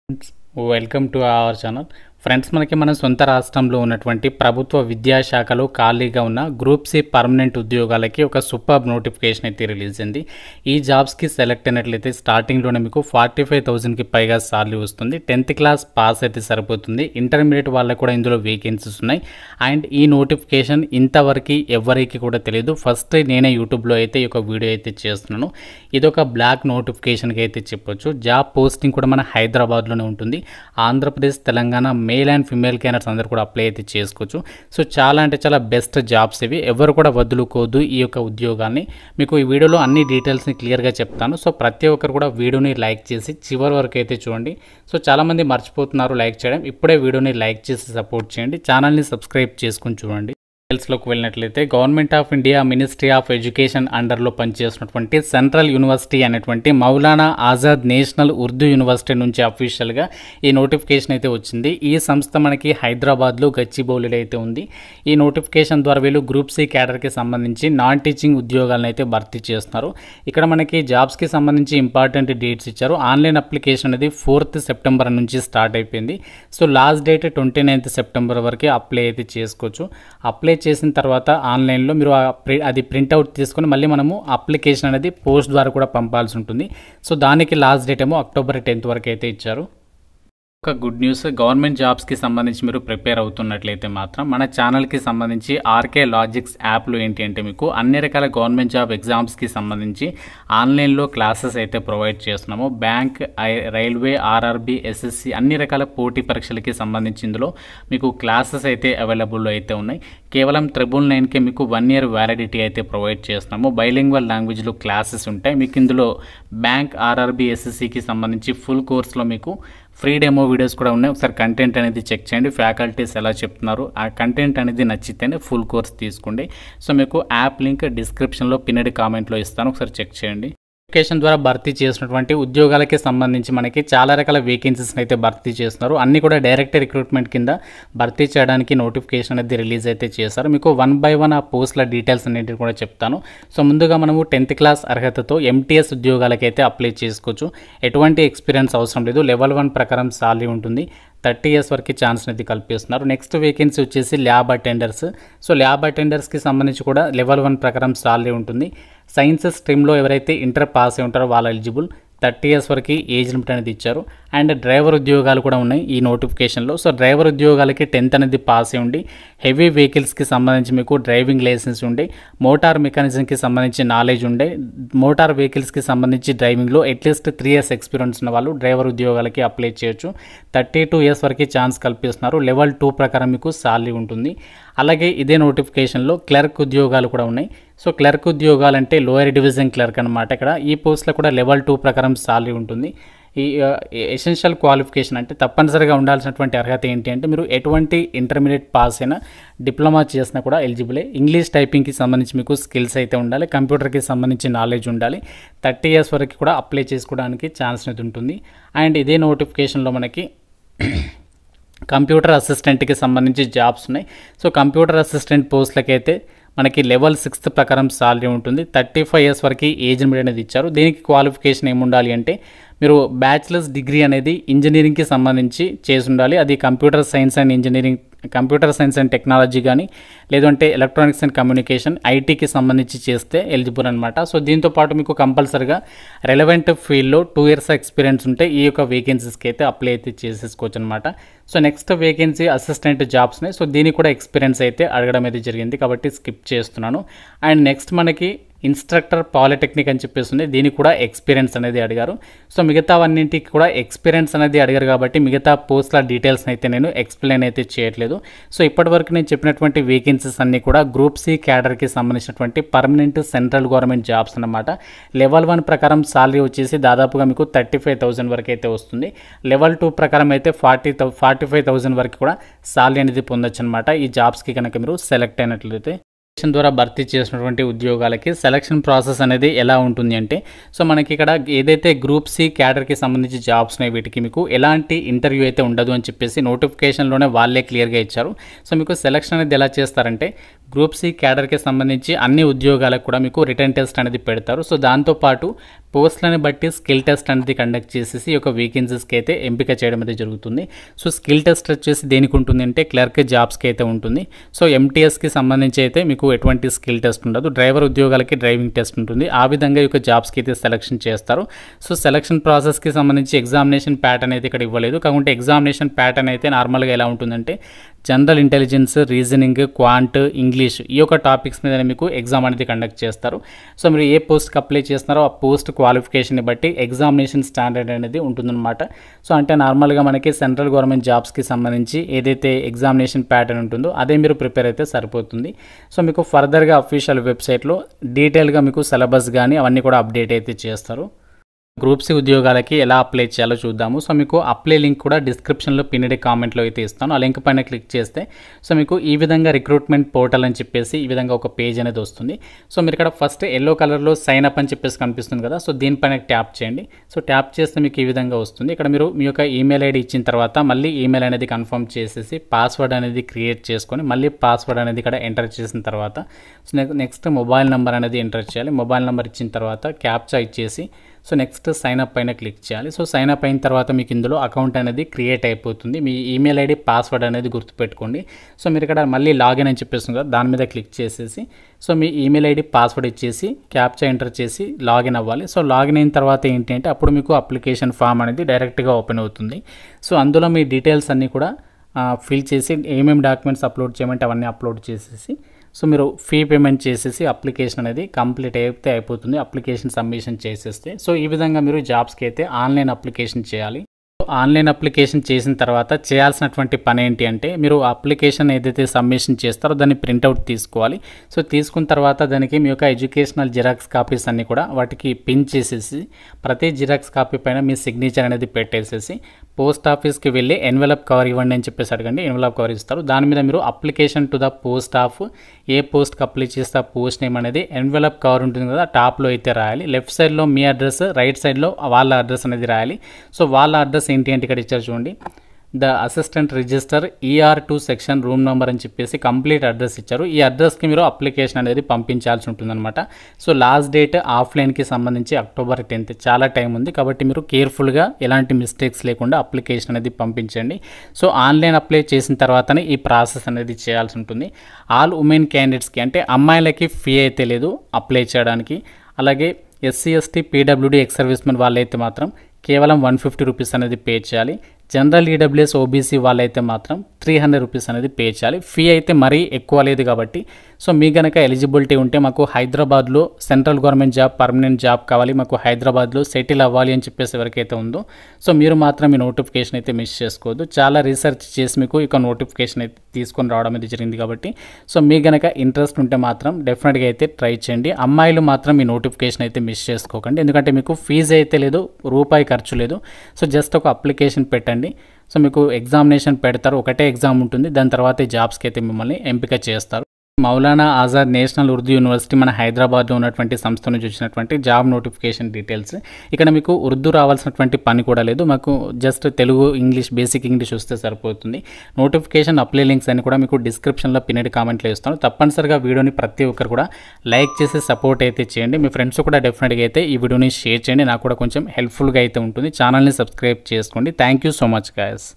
Welcome to our channel friends. మన సొంత రాష్ట్రంలో ఉన్నటువంటి ప్రభుత్వ విద్యాశాఖలో ఖాళీగా ఉన్న గ్రూప్ సి పర్మనెంట్ ఉద్యోగాలకి ఒక సూపర్ నోటిఫికేషన్ అయితే రిలీజ్ అయింది. ఈ జాబ్స్కి సెలెక్ట్ అయినట్లయితే స్టార్టింగ్లోనే మీకు 45,000కి పైగా సాలరీ వస్తుంది. 10th క్లాస్ పాస్ అయితే సరిపోతుంది. ఇంటర్మీడియట్ వాళ్ళకు కూడా ఇందులో వేకెన్సీస్ ఉన్నాయి. అండ్ ఈ నోటిఫికేషన్ ఇంతవరకు ఎవరికి కూడా తెలియదు. ఫస్ట్ నేనే యూట్యూబ్లో అయితే ఈ యొక్క వీడియో అయితే చేస్తున్నాను. ఇదొక బ్లాక్ నోటిఫికేషన్కి అయితే చెప్పొచ్చు. జాబ్ పోస్టింగ్ కూడా మన హైదరాబాద్లోనే ఉంటుంది. Andhra Pradesh, Telangana male and female candidates అందరూ కూడా అప్లై అయితే చేసుకోవచ్చు. సో చాలా అంటే చాలా బెస్ట్ జాబ్స్ ఇవి. ఎవరు కూడా వదులుకోదు ఈ యొక్క ఉద్యోగాన్ని. మీకు ఈ వీడియోలో అన్ని డీటెయిల్స్ని క్లియర్గా చెప్తాను. సో ప్రతి ఒక్కరు కూడా వీడియోని లైక్ చేసి చివరి వరకు అయితే చూడండి. సో చాలామంది మర్చిపోతున్నారు లైక్ చేయడం. ఇప్పుడే వీడియోని లైక్ చేసి సపోర్ట్ చేయండి. ఛానల్ని సబ్స్క్రైబ్ చేసుకుని చూడండి. డీటెయిల్స్లోకి వెళ్ళినట్లయితే government of India ministry of education అండర్లో పనిచేస్తున్నటువంటి సెంట్రల్ యూనివర్సిటీ అనేటువంటి మౌలానా ఆజాద్ నేషనల్ ఉర్దూ యూనివర్సిటీ నుంచి అఫీషియల్గా ఈ నోటిఫికేషన్ అయితే వచ్చింది. ఈ సంస్థ మనకి హైదరాబాద్లో గచ్చిబౌలిలో అయితే ఉంది. ఈ నోటిఫికేషన్ ద్వారా వీళ్ళు గ్రూప్ సి క్యాడర్కి సంబంధించి నాన్ టీచింగ్ ఉద్యోగాలను అయితే భర్తీ చేస్తున్నారు. ఇక్కడ మనకి జాబ్స్కి సంబంధించి ఇంపార్టెంట్ డేట్స్ ఇచ్చారు. ఆన్లైన్ అప్లికేషన్ అనేది 4th సెప్టెంబర్ నుంచి స్టార్ట్ అయిపోయింది. So last date 29th September వరకు అప్లై అయితే చేసుకోవచ్చు. అప్లై చేసిన తర్వాత ఆన్లైన్లో మీరు అది ప్రింట్అవుట్ తీసుకొని మళ్ళీ మనము అప్లికేషన్ అనేది పోస్ట్ ద్వారా కూడా పంపాల్సి ఉంటుంది. సో దానికి లాస్ట్ డేట్ ఏమో October 10th వరకు అయితే ఇచ్చారు. ఒక గుడ్ న్యూస్, గవర్నమెంట్ జాబ్స్కి సంబంధించి మీరు ప్రిపేర్ అవుతున్నట్లయితే మాత్రం మన ఛానల్కి సంబంధించి ఆర్కే లాజిక్స్ యాప్లో ఏంటి అంటే మీకు అన్ని రకాల గవర్నమెంట్ జాబ్ ఎగ్జామ్స్కి సంబంధించి ఆన్లైన్లో క్లాసెస్ అయితే ప్రొవైడ్ చేస్తున్నాము. బ్యాంక్, రైల్వే, ఆర్ఆర్బీ, ఎస్ఎస్సి అన్ని రకాల పోటీ పరీక్షలకి సంబంధించి ఇందులో మీకు క్లాసెస్ అయితే అవైలబుల్లో అయితే ఉన్నాయి. కేవలం 999కే మీకు 1 year వ్యాలిడిటీ అయితే ప్రొవైడ్ చేస్తున్నాము. బైలింగ్వల్ లాంగ్వేజ్లో క్లాసెస్ ఉంటాయి. మీకు ఇందులో బ్యాంక్, ఆర్ఆర్బీ, ఎస్ఎస్సికి సంబంధించి ఫుల్ కోర్స్లో మీకు ఫ్రీ డెమో వీడియోస్ కూడా ఉన్నాయి. ఒకసారి కంటెంట్ అనేది చెక్ చేయండి. ఫ్యాకల్టీస్ ఎలా చెప్తున్నారు, ఆ కంటెంట్ అనేది నచ్చితేనే ఫుల్ కోర్స్ తీసుకోండి. సో మీకు యాప్ లింక్ డిస్క్రిప్షన్లో పిన్నెడ్ కామెంట్లో ఇస్తాను, ఒకసారి చెక్ చేయండి. నోటిఫికేషన్ ద్వారా భర్తీ చేసినటువంటి ఉద్యోగాలకి సంబంధించి మనకి చాలా రకాల వేకెన్సీస్ని అయితే భర్తీ చేస్తున్నారు. అన్నీ కూడా డైరెక్ట్ రిక్రూట్మెంట్ కింద భర్తీ చేయడానికి నోటిఫికేషన్ అనేది రిలీజ్ అయితే చేశారు. మీకు 1 by 1 ఆ పోస్టుల డీటెయిల్స్ అనేవి కూడా చెప్తాను. సో ముందుగా మనము 10th క్లాస్ అర్హతతో ఎంటీఎస్ ఉద్యోగాలకైతే అప్లై చేసుకోవచ్చు. ఎటువంటి ఎక్స్పీరియన్స్ అవసరం లేదు. లెవెల్ 1 ప్రకారం సాలరీ ఉంటుంది. 30 years వరకు ఛాన్స్ అనేది కల్పిస్తున్నారు. నెక్స్ట్ వేకెన్సీ వచ్చేసి ల్యాబ్ అటెండర్స్. సో ల్యాబ్ అటెండర్స్కి సంబంధించి కూడా లెవెల్ 1 ప్రకారం సాలరీ ఉంటుంది. సైన్స్ స్ట్రీమ్లో ఎవరైతే ఇంటర్ పాస్ అయి ఉంటారో వాళ్ళు ఎలిజిబుల్. 30 years వరకు ఏజ్ లిమిట్ అనేది ఇచ్చారు. అండ్ డ్రైవర్ ఉద్యోగాలు కూడా ఉన్నాయి ఈ నోటిఫికేషన్లో. సో డ్రైవర్ ఉద్యోగాలకి 10th అనేది పాస్ అయి ఉండి, హెవీ వెహికల్స్కి సంబంధించి మీకు డ్రైవింగ్ లైసెన్స్ ఉండి, మోటార్ మెకానిజంకి సంబంధించి నాలెడ్జ్ ఉండే, మోటార్ వెహికల్స్కి సంబంధించి డ్రైవింగ్లో అట్లీస్ట్ 3 years ఎక్స్పీరియన్స్ ఉన్న వాళ్ళు డ్రైవర్ ఉద్యోగాలకి అప్లై చేయొచ్చు. 32 years వరకు ఛాన్స్ కల్పిస్తున్నారు. లెవెల్ 2 ప్రకారం మీకు సాలరీ ఉంటుంది. అలాగే ఇదే నోటిఫికేషన్లో క్లర్క్ ఉద్యోగాలు కూడా ఉన్నాయి. సో క్లర్క్ ఉద్యోగాలు అంటే లోయర్ డివిజన్ క్లర్క్ అనమాట. ఇక్కడ ఈ పోస్ట్లో కూడా లెవెల్ 2 ప్రకారం సాలరీ ఉంటుంది. ఈ ఎసెన్షియల్ క్వాలిఫికేషన్ అంటే తప్పనిసరిగా ఉండాల్సినటువంటి అర్హత ఏంటి అంటే మీరు ఎటువంటి ఇంటర్మీడియట్ పాస్ అయినా, డిప్లొమా చేసినా కూడా ఎలిజిబులే. ఇంగ్లీష్ టైపింగ్కి సంబంధించి మీకు స్కిల్స్ అయితే ఉండాలి. కంప్యూటర్కి సంబంధించి నాలెడ్జ్ ఉండాలి. 30 years వరకు కూడా అప్లై చేసుకోవడానికి ఛాన్స్ అనేది ఉంటుంది. అండ్ ఇదే నోటిఫికేషన్లో మనకి కంప్యూటర్ అసిస్టెంట్కి సంబంధించి జాబ్స్ ఉన్నాయి. సో కంప్యూటర్ అసిస్టెంట్ పోస్టులకైతే మనకి లెవెల్ 6 ప్రకారం సాలరీ ఉంటుంది. 35 years వరకు ఏజ్ లిమిట్ అనేది ఇచ్చారు. దీనికి క్వాలిఫికేషన్ ఏముండాలి అంటే మీరు బ్యాచిలర్స్ డిగ్రీ అనేది ఇంజనీరింగ్కి సంబంధించి చేసి ఉండాలి. అది computer science and engineering, computer science and technology కానీ, లేదంటే ఎలక్ట్రానిక్స్ అండ్ కమ్యూనికేషన్, ఐటీకి సంబంధించి చేస్తే ఎలిజిబుల్ అనమాట. సో దీంతోపాటు మీకు కంపల్సరిగా రెలవెంట్ ఫీల్డ్లో 2 years ఎక్స్పీరియన్స్ ఉంటే ఈ యొక్క వేకెన్సీస్కి అయితే అప్లై అయితే చేసేసుకోవచ్చు అనమాట. సో నెక్స్ట్ వేకెన్సీ అసిస్టెంట్ జాబ్స్ని. సో దీనికి కూడా ఎక్స్పీరియన్స్ అయితే అడగడం అయితే జరిగింది కాబట్టి స్కిప్ చేస్తున్నాను. అండ్ నెక్స్ట్ మనకి ఇన్స్ట్రక్టర్ పాలిటెక్నిక్ అని చెప్పేస్తుంది. దీనికి కూడా ఎక్స్పీరియన్స్ అనేది అడిగారు. సో మిగతావన్నింటికి కూడా ఎక్స్పీరియన్స్ అనేది అడిగారు కాబట్టి మిగతా పోస్టుల డీటెయిల్స్ని అయితే నేను ఎక్స్ప్లెయిన్ అయితే చేయట్లేదు. సో ఇప్పటివరకు నేను చెప్పినటువంటి వేకెన్సీస్ అన్నీ కూడా గ్రూప్ సి క్యాడర్కి సంబంధించినటువంటి పర్మనెంట్ సెంట్రల్ గవర్నమెంట్ జాబ్స్ అన్నమాట. లెవెల్ 1 ప్రకారం సాలరీ వచ్చేసి దాదాపుగా మీకు 35,000 వరకు అయితే వస్తుంది. లెవెల్ 2 ప్రకారం అయితే 45,000 వరకు కూడా సాలరీ అనేది పొందొచ్చు అనమాట. ఈ జాబ్స్కి కనుక మీరు సెలెక్ట్ అయినట్లయితే ద్వారా భర్తీ చేసినటువంటి ఉద్యోగాలకి సెలక్షన్ ప్రాసెస్ అనేది ఎలా ఉంటుంది అంటే, సో మనకి ఇక్కడ ఏదైతే గ్రూప్ సి క్యాడర్కి సంబంధించి జాబ్స్ ఉన్నాయి వీటికి మీకు ఎలాంటి ఇంటర్వ్యూ అయితే ఉండదు అని చెప్పేసి నోటిఫికేషన్లోనే వాళ్ళే క్లియర్గా ఇచ్చారు. సో మీకు సెలక్షన్ అనేది ఎలా చేస్తారంటే గ్రూప్ సి క్యాడర్కి సంబంధించి అన్ని ఉద్యోగాలకు కూడా మీకు రిటర్న్ టెస్ట్ అనేది పెడతారు. సో దాంతోపాటు పోస్టులను బట్టి స్కిల్ టెస్ట్ అనేది కండక్ట్ చేసేసి ఈ యొక్క వేకెన్సీస్కి అయితే ఎంపిక చేయడం అయితే జరుగుతుంది. సో స్కిల్ టెస్ట్ వచ్చేసి దేనికి ఉంటుంది అంటే క్లర్క్ జాబ్స్కి అయితే ఉంటుంది. సో ఎంటీఎస్కి సంబంధించి అయితే మీకు ఎటువంటి స్కిల్ టెస్ట్ ఉండదు. డ్రైవర్ ఉద్యోగాలకి డ్రైవింగ్ టెస్ట్ ఉంటుంది. ఆ విధంగా ఈ యొక్క జాబ్స్కి అయితే సెలక్షన్ చేస్తారు. సో సెలక్షన్ ప్రాసెస్కి సంబంధించి ఎగ్జామినేషన్ ప్యాటర్న్ అయితే ఇక్కడ ఇవ్వలేదు. కాకుంటే ఎగ్జామినేషన్ ప్యాటర్న్ అయితే నార్మల్గా ఎలా ఉంటుందంటే general intelligence, reasoning, quant, English ఈ యొక్క టాపిక్స్ మీద మీకు ఎగ్జామ్ అనేది కండక్ట్ చేస్తారు. సో మీరు ఏ పోస్ట్కి అప్లై చేస్తున్నారో ఆ పోస్ట్ క్వాలిఫికేషన్ని బట్టి ఎగ్జామినేషన్ స్టాండర్డ్ అనేది ఉంటుందన్నమాట. సో అంటే నార్మల్గా మనకి సెంట్రల్ గవర్నమెంట్ జాబ్స్కి సంబంధించి ఏదైతే ఎగ్జామినేషన్ ప్యాటర్న్ ఉంటుందో అదే మీరు ప్రిపేర్ అయితే సరిపోతుంది. సో మీకు ఫర్దర్గా అఫీషియల్ వెబ్సైట్లో డీటెయిల్గా మీకు సిలబస్ కానీ అవన్నీ కూడా అప్డేట్ అయితే చేస్తారు. గ్రూప్ సి ఉద్యోగాలకి ఎలా అప్లై చేయాలో చూద్దాము. సో మీకు అప్లై లింక్ కూడా డిస్క్రిప్షన్లో పిన్నిడి కామెంట్లో అయితే ఇస్తాను. ఆ లింక్ పైన క్లిక్ చేస్తే సో మీకు ఈ విధంగా రిక్రూట్మెంట్ పోర్టల్ అని చెప్పేసి ఈ విధంగా ఒక పేజ్ అనేది వస్తుంది. సో మీరు ఇక్కడ ఫస్ట్ ఎల్లో కలర్లో సైన్ అప్ అని చెప్పేసి కనిపిస్తుంది కదా, సో దీనిపైన ట్యాప్ చేయండి. సో ట్యాప్ చేస్తే మీకు ఈ విధంగా వస్తుంది. ఇక్కడ మీరు మీ యొక్క ఈమెయిల్ ఐడి ఇచ్చిన తర్వాత మళ్ళీ ఈమెయిల్ అనేది కన్ఫర్మ్ చేసేసి పాస్వర్డ్ అనేది క్రియేట్ చేసుకొని మళ్ళీ పాస్వర్డ్ అనేది ఇక్కడ ఎంటర్ చేసిన తర్వాత సో నెక్స్ట్ మొబైల్ నెంబర్ అనేది ఎంటర్ చేయాలి. మొబైల్ నెంబర్ ఇచ్చిన తర్వాత క్యాప్చా ఇచ్చేసి సో నెక్స్ట్ సైన్ అప్ పైన క్లిక్ చేయాలి. సో సైన్ అప్ అయిన తర్వాత మీకు ఇందులో అకౌంట్ అనేది క్రియేట్ అయిపోతుంది. మీ ఈమెయిల్ ఐడి పాస్వర్డ్ అనేది గుర్తుపెట్టుకోండి. సో మీరు ఇక్కడ మళ్ళీ లాగిన్ అని చెప్పేస్తుంది కదా, దాని మీద క్లిక్ చేసేసి సో మీ ఈమెయిల్ ఐడి పాస్వర్డ్ ఇచ్చేసి క్యాప్చా ఎంటర్ చేసి లాగిన్ అవ్వాలి. సో లాగిన్ అయిన తర్వాత ఏంటి అంటే అప్పుడు మీకు అప్లికేషన్ ఫామ్ అనేది డైరెక్ట్గా ఓపెన్ అవుతుంది. సో అందులో మీ డీటెయిల్స్ అన్నీ కూడా ఫిల్ చేసి ఏమేమి డాక్యుమెంట్స్ అప్లోడ్ చేయమంటే అవన్నీ అప్లోడ్ చేసేసి సో మీరు ఫీ పేమెంట్ చేసేసి అప్లికేషన్ అనేది కంప్లీట్ అయితే అయిపోతుంది. అప్లికేషన్ సబ్మిషన్ చేసేస్తే సో ఈ విధంగా మీరు జాబ్స్కి అయితే ఆన్లైన్ అప్లికేషన్ చేయాలి. ఆన్లైన్ అప్లికేషన్ చేసిన తర్వాత చేయాల్సినటువంటి పని ఏంటి అంటే మీరు అప్లికేషన్ ఏదైతే సబ్మిషన్ చేస్తారో దాన్ని ప్రింట్అవుట్ తీసుకోవాలి. సో తీసుకున్న తర్వాత దానికి మీ యొక్క ఎడ్యుకేషనల్ జిరాక్స్ కాపీస్ అన్నీ కూడా వాటికి పిన్ చేసేసి ప్రతి జిరాక్స్ కాపీ పైన మీ సిగ్నేచర్ అనేది పెట్టేసేసి పోస్ట్ ఆఫీస్కి వెళ్ళి ఎన్వెలప్ కవర్ ఇవ్వండి అని చెప్పేసి అడగండి. ఎన్వెలప్ కవర్ ఇస్తారు. దాని మీద మీరు application to the post of A పోస్ట్కి అప్లై చేస్తే ఆ పోస్ట్ నేమ్ అనేది ఎన్వెలప్ కవర్ ఉంటుంది కదా టాప్లో అయితే రాయాలి. లెఫ్ట్ సైడ్లో మీ అడ్రస్, రైట్ సైడ్లో వాళ్ళ అడ్రస్ అనేది రాయాలి. సో వాళ్ళ అడ్రస్ ఏంటి అంటే ఇక్కడ ఇచ్చారు చూడండి, the assistant register ER2 section room number అని చెప్పేసి కంప్లీట్ అడ్రస్ ఇచ్చారు. ఈ అడ్రస్కి మీరు అప్లికేషన్ అనేది పంపించాల్సి ఉంటుందన్నమాట. సో లాస్ట్ డేట్ ఆఫ్లైన్కి సంబంధించి October 10th, చాలా టైం ఉంది కాబట్టి మీరు కేర్ఫుల్గా ఎలాంటి మిస్టేక్స్ లేకుండా అప్లికేషన్ అనేది పంపించండి. సో ఆన్లైన్ అప్లై చేసిన తర్వాతనే ఈ ప్రాసెస్ అనేది చేయాల్సి ఉంటుంది. ఆల్ ఉమెన్ క్యాండిడేట్స్కి అంటే అమ్మాయిలకి ఫీ అయితే లేదు అప్లై చేయడానికి. అలాగే SC ST PWD ex servicemen వాళ్ళైతే మాత్రం కేవలం 150 రూపీస్ అనేది పే చేయాలి. జనరల్ EWS OBC వాళ్ళైతే మాత్రం 300 రూపీస్ అనేది పే చేయాలి. ఫీ అయితే మరీ ఎక్కువ లేదు కాబట్టి సో మీ కనుక ఎలిజిబిలిటీ ఉంటే మాకు హైదరాబాద్లో central government job, permanent job కావాలి, మాకు హైదరాబాద్లో సెటిల్ అవ్వాలి అని చెప్పేసి ఎవరికైతే ఉందో సో మీరు మాత్రం ఈ నోటిఫికేషన్ అయితే మిస్ చేసుకోవద్దు. చాలా రీసెర్చ్ చేసి మీకు ఇక నోటిఫికేషన్ అయితే తీసుకొని రావడం అయితే జరిగింది కాబట్టి సో మీ కనుక ఇంట్రెస్ట్ ఉంటే మాత్రం డెఫినెట్గా అయితే ట్రై చేయండి. అమ్మాయిలు మాత్రం ఈ నోటిఫికేషన్ అయితే మిస్ చేసుకోకండి. ఎందుకంటే మీకు ఫీజు అయితే లేదు, రూపాయి ఖర్చు లేదు. సో జస్ట్ ఒక అప్లికేషన్ పెట్టండి. సో మీకు ఎగ్జామినేషన్ పెడతారు, ఒకటే ఎగ్జామ్ ఉంటుంది. దాని తర్వాత ఈ జాబ్స్కి అయితే మిమ్మల్ని ఎంపిక చేస్తారు. మౌలానా ఆజాద్ నేషనల్ ఉర్దూ యూనివర్సిటీ మన హైదరాబాద్లో ఉన్నటువంటి సంస్థ నుంచి వచ్చినటువంటి జాబ్ నోటిఫికేషన్ డీటెయిల్స్. ఇక్కడ మీకు ఉర్దూ రావాల్సినటువంటి పని కూడా లేదు. మాకు just Telugu, English, basic English వస్తే సరిపోతుంది. నోటిఫికేషన్ అప్లై లింక్స్ అని కూడా మీకు డిస్క్రిప్షన్లో పిన్నెడ్ కామెంట్లో ఇస్తాను. తప్పనిసరిగా వీడియోని ప్రతి ఒక్కరు కూడా లైక్ చేసి సపోర్ట్ అయితే చేయండి. మీ ఫ్రెండ్స్ కూడా డెఫినెట్గా అయితే ఈ వీడియోని షేర్ చేయండి. నాకు కూడా కొంచెం హెల్ప్ఫుల్గా అయితే ఉంటుంది. ఛానల్ని సబ్స్క్రైబ్ చేసుకోండి. Thank you so much guys.